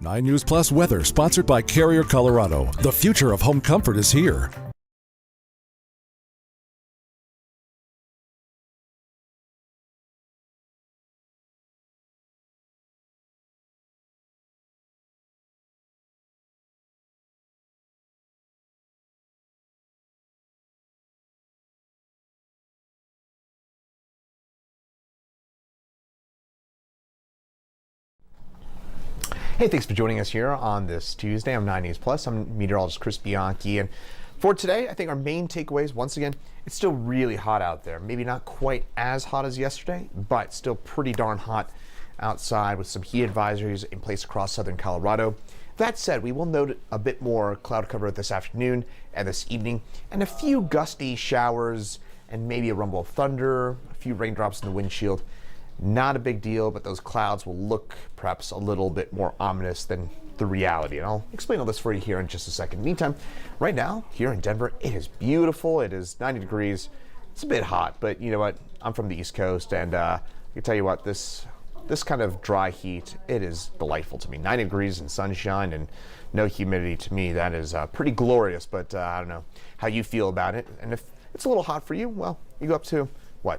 9 News Plus weather sponsored by Carrier Colorado. The future of home comfort is here. Hey, thanks for joining us here on this Tuesday. I'm 9 News Plus. I'm meteorologist Chris Bianchi. And for today, I think our main takeaways, once again, it's still really hot out there. Maybe not quite as hot as yesterday, but still pretty darn hot outside with some heat advisories in place across southern Colorado. That said, we will note a bit more cloud cover this afternoon and this evening, and a few gusty showers and maybe a rumble of thunder, a few raindrops in the windshield. Not a big deal, but those clouds will look perhaps a little bit more ominous than the reality. And I'll explain all this for you here in just a second. Meantime, right now, here in Denver, it is beautiful. It is 90 degrees. It's a bit hot, but you know what? I'm from the East Coast, and I can tell you what, this kind of dry heat, it is delightful to me. 90 degrees and sunshine and no humidity, to me, that is pretty glorious, but I don't know how you feel about it. And if it's a little hot for you, well, you go up to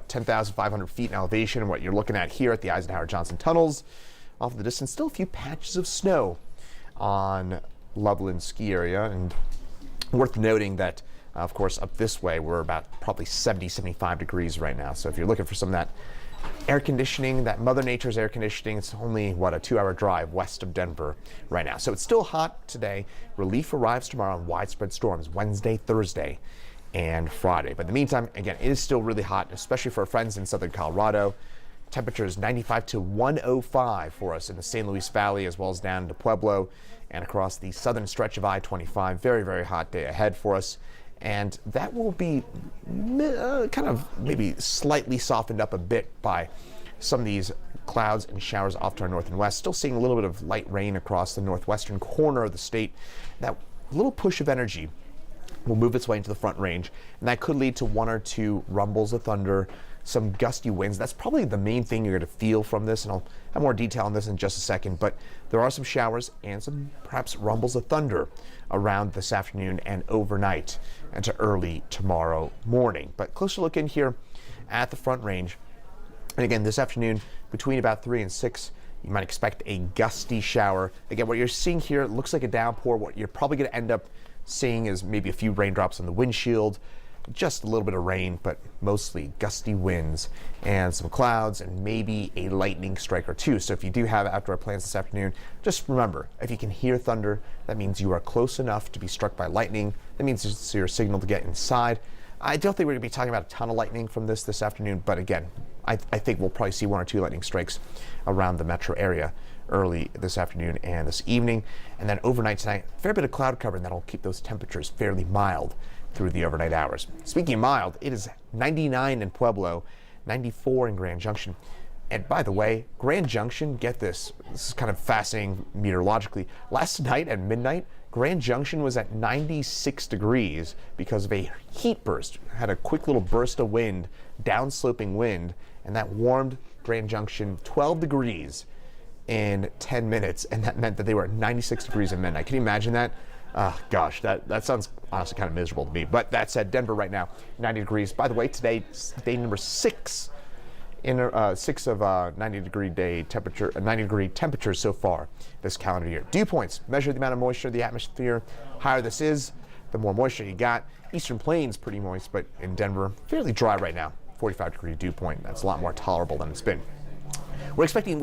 10,500 feet in elevation, and what you're looking at here at the Eisenhower Johnson tunnels. Off in the distance, still a few patches of snow on Loveland ski area, and worth noting that, of course, up this way, we're about probably 70, 75 degrees right now. So if you're looking for some of that air conditioning, that Mother Nature's air conditioning, it's only, a 2-hour drive west of Denver right now. So it's still hot today. Relief arrives tomorrow on widespread storms Wednesday, Thursday, and Friday. But in the meantime, again, it is still really hot, especially for our friends in southern Colorado. Temperatures 95 to 105 for us in the San Luis Valley, as well as down into Pueblo and across the southern stretch of I-25. Very, very hot day ahead for us. And that will be kind of maybe slightly softened up a bit by some of these clouds and showers off to our north and west. Still seeing a little bit of light rain across the northwestern corner of the state. That little push of energy will move its way into the front range, and that could lead to 1 or 2 rumbles of thunder, some gusty winds. That's probably the main thing you're going to feel from this, and I'll have more detail on this in just a second, but there are some showers and some perhaps rumbles of thunder around this afternoon and overnight into early tomorrow morning. But closer look in here at the front range, and again this afternoon between about 3 and 6, you might expect a gusty shower. Again, what you're seeing here looks like a downpour. What you're probably going to end up seeing is maybe a few raindrops on the windshield, just a little bit of rain, but mostly gusty winds and some clouds and maybe a lightning strike or two. So if you do have outdoor plans this afternoon, just remember, if you can hear thunder, that means you are close enough to be struck by lightning. That means it's your signal to get inside. I don't think we're going to be talking about a ton of lightning from this afternoon, but again, I think we'll probably see 1 or 2 lightning strikes around the metro area early this afternoon and this evening. And then overnight tonight, a fair bit of cloud cover, and that'll keep those temperatures fairly mild through the overnight hours. Speaking of mild, it is 99 in Pueblo, 94 in Grand Junction. And by the way, Grand Junction, get this is kind of fascinating meteorologically. Last night at midnight, Grand Junction was at 96 degrees because of a heat burst. Had a quick little burst of wind, downsloping wind, and that warmed Grand Junction 12 degrees in 10 minutes, and that meant that they were at 96 degrees at midnight. Can you imagine that? Gosh, that sounds honestly kind of miserable to me. But that said, Denver right now, 90 degrees. By the way, today, day number 6 in 6 of 90-degree day temperature, 90-degree temperatures so far this calendar year. Dew points measure the amount of moisture in the atmosphere. Higher this is, the more moisture you got. Eastern Plains pretty moist, but in Denver, fairly dry right now. 45-degree dew point. That's a lot more tolerable than it's been. We're expecting,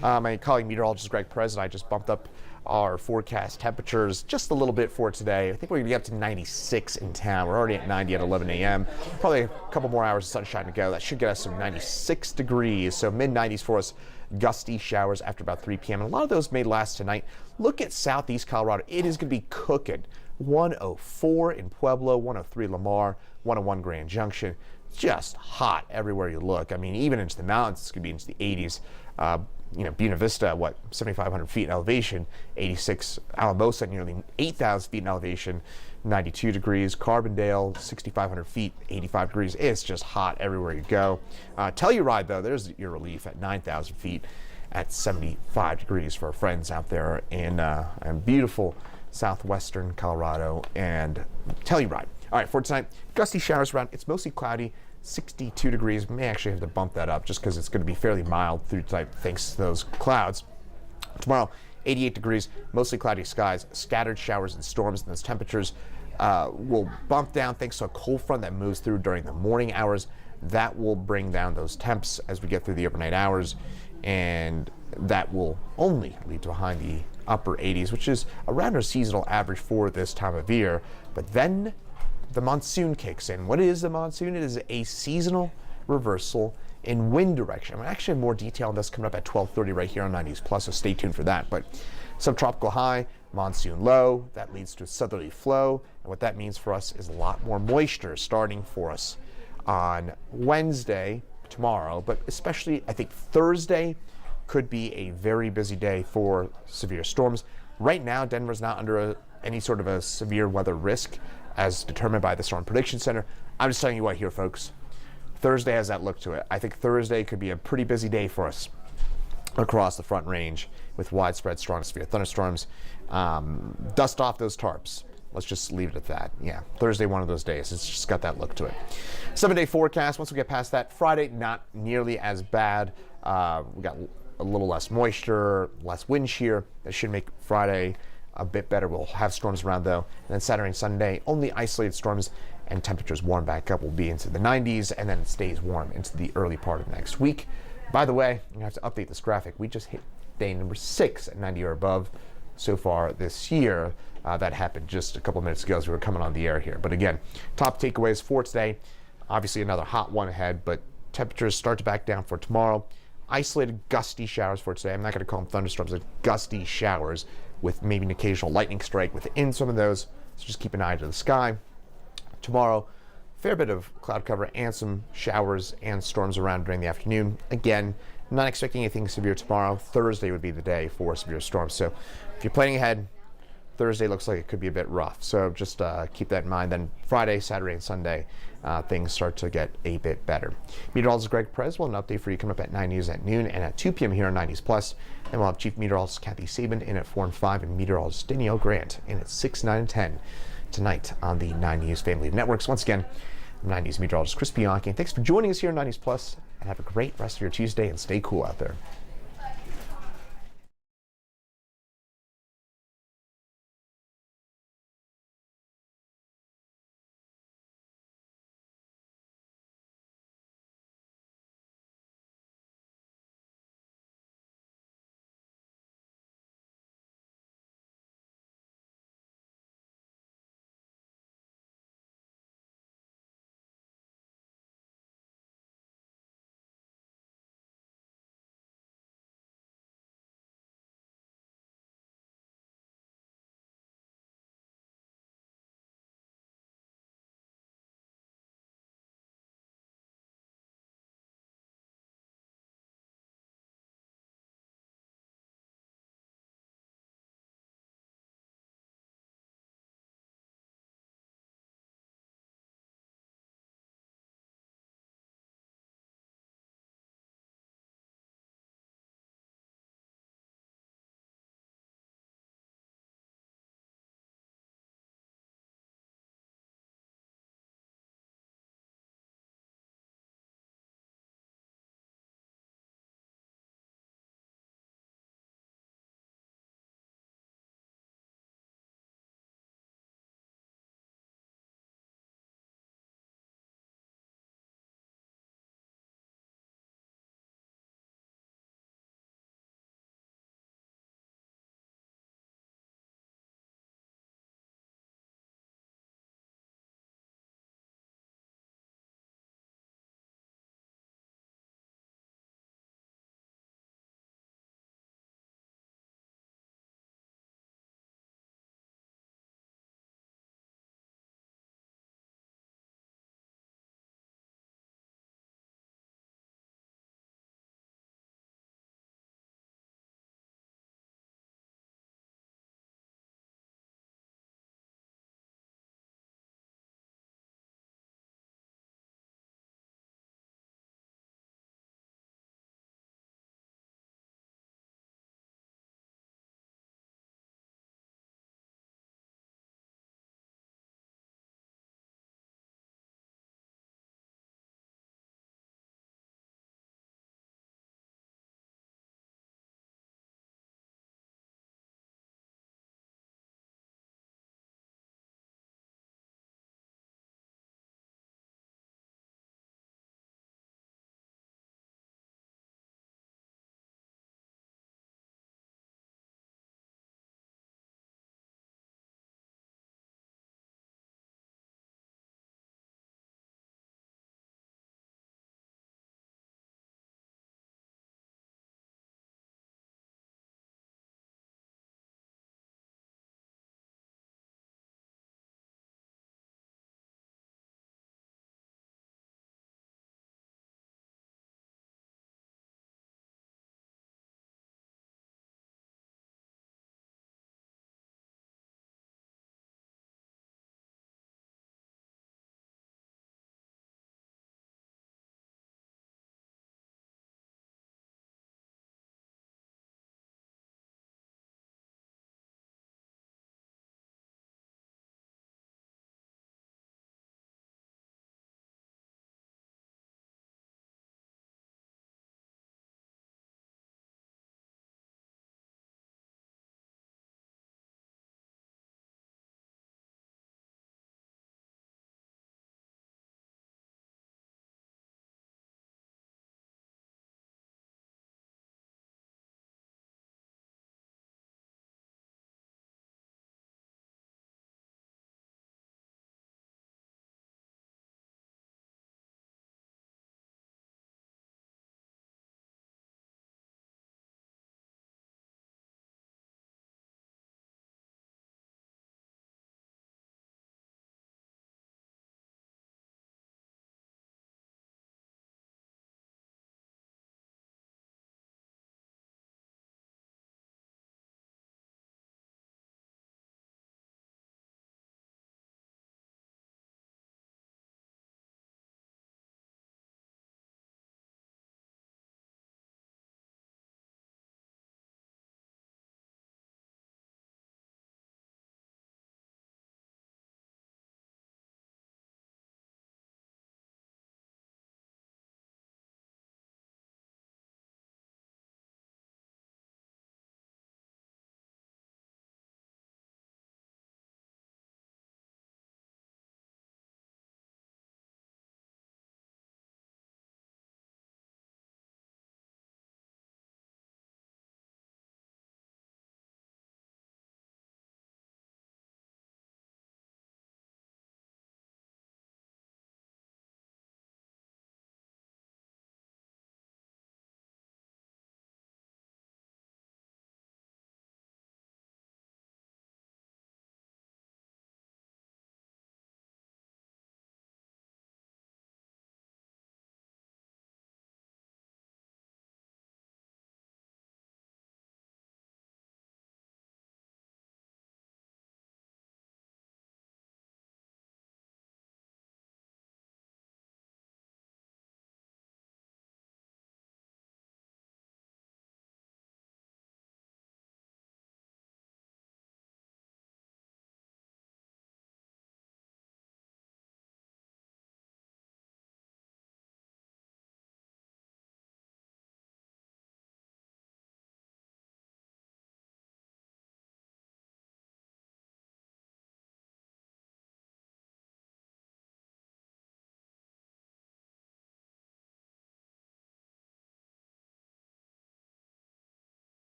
my colleague meteorologist Greg Perez and I just bumped up our forecast temperatures just a little bit for today. I think we're going to get up to 96 in town. We're already at 90 at 11 a.m. Probably a couple more hours of sunshine to go. That should get us to 96 degrees. So mid-90s for us. Gusty showers after about 3 p.m. And a lot of those may last tonight. Look at southeast Colorado. It is going to be cooking. 104 in Pueblo, 103 Lamar, 101 Grand Junction. Just hot everywhere you look. I mean, even into the mountains, it's going to be into the 80s. Buena Vista, 7,500 feet in elevation, 86. Alamosa, nearly 8,000 feet in elevation, 92 degrees. Carbondale, 6,500 feet, 85 degrees. It's just hot everywhere you go. Telluride, though, there's your relief at 9,000 feet at 75 degrees for our friends out there in beautiful southwestern Colorado and Telluride. All right, for tonight, gusty showers around. It's mostly cloudy, 62 degrees. May actually have to bump that up just because it's going to be fairly mild through tonight thanks to those clouds. Tomorrow, 88 degrees, mostly cloudy skies, scattered showers and storms, and those temperatures will bump down thanks to a cold front that moves through during the morning hours. That will bring down those temps as we get through the overnight hours, and that will only lead to behind the upper 80s, which is around our seasonal average for this time of year. But then the monsoon kicks in. What is the monsoon? It is a seasonal reversal in wind direction. I'm actually have more detail on this coming up at 12:30 right here on 90s Plus, so stay tuned for that. But subtropical high, monsoon low, that leads to a southerly flow, and what that means for us is a lot more moisture starting for us on Wednesday, tomorrow, but especially I think Thursday could be a very busy day for severe storms. Right now, Denver's not under any sort of a severe weather risk as determined by the Storm Prediction Center. I'm just telling you what here, folks. Thursday has that look to it. I think Thursday could be a pretty busy day for us across the Front Range with widespread strong severe thunderstorms. Dust off those tarps. Let's just leave it at that. Yeah, Thursday, one of those days. It's just got that look to it. 7-day forecast. Once we get past that, Friday, not nearly as bad. We got a little less moisture, less wind shear. That should make Friday a bit better. We'll have storms around, though. And then Saturday and Sunday, only isolated storms, and temperatures warm back up. Will be into the 90s, and then it stays warm into the early part of next week. By the way, I'm going to have to update this graphic. We just hit day number 6 at 90 or above so far this year. That happened just a couple minutes ago as we were coming on the air here. But again, top takeaways for today. Obviously another hot one ahead, but temperatures start to back down for tomorrow. Isolated gusty showers for today. I'm not going to call them thunderstorms, but gusty showers with maybe an occasional lightning strike within some of those. So just keep an eye to the sky. Tomorrow, fair bit of cloud cover and some showers and storms around during the afternoon. Again, not expecting anything severe tomorrow. Thursday would be the day for severe storms. So if you're planning ahead, Thursday looks like it could be a bit rough. So just keep that in mind. Then Friday, Saturday, and Sunday, things start to get a bit better. Meteorologist Greg Perez will have an update for you coming up at 9 news at noon and at 2 p.m. here on 90s Plus. And we'll have Chief Meteorologist Kathy Sabin in at 4 and 5 and Meteorologist Danielle Grant in at 6, 9, and 10 tonight on the 9 News family of networks. Once again, I'm 90s meteorologist Chris Bianchi. And thanks for joining us here on 90s Plus, and have a great rest of your Tuesday and stay cool out there.